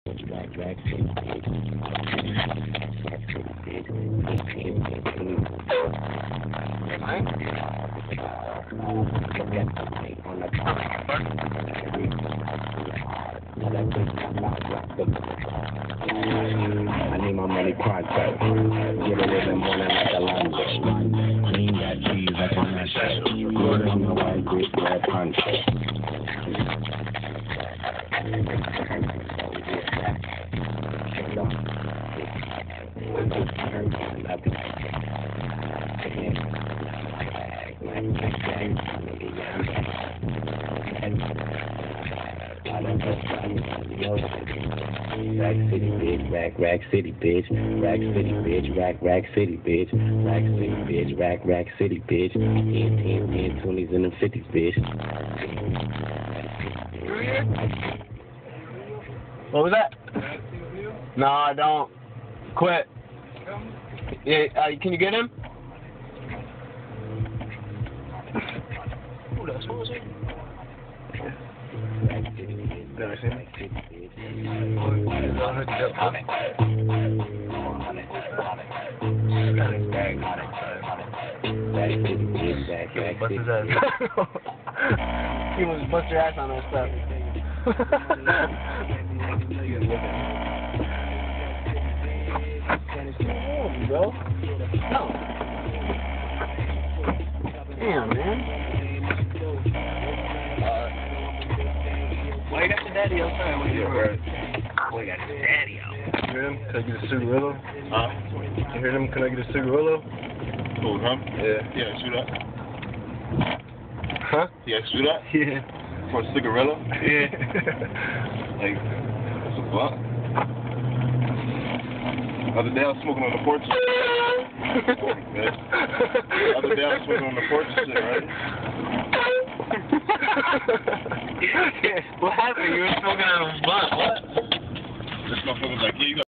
I need my money pronto. Get it in the morning like a Lonzo. Clean that cheese like a nacho. Put it on the white grip, red poncho. Rack City, bitch, rack city, bitch, rack city, bitch, rack city, bitch, rack city, bitch, rack city, bitch, 10, 20s and them 50s, bitch. What was that? No, I don't. Quit. Yeah, can you get him? Who the hell was it? Never seen him. Bust his ass. He was bust your ass on that stuff. Bro. No. Damn, man. Why you got your daddy outside? What you doing? Boy, you got your daddy out. You hear him? Can I get a cigarillo? Huh? You hear him? Can I get a cigarillo? Who, him? Yeah. Yeah, shoot up. Huh? Yeah, shoot up? Yeah. For a cigarillo? Yeah. Like, what's the fuck? Other day I was smoking on the porch. Other day I was smoking on the porch and shit, right? What happened? You were smoking on a blunt. What? This motherfucker's like, yeah, you got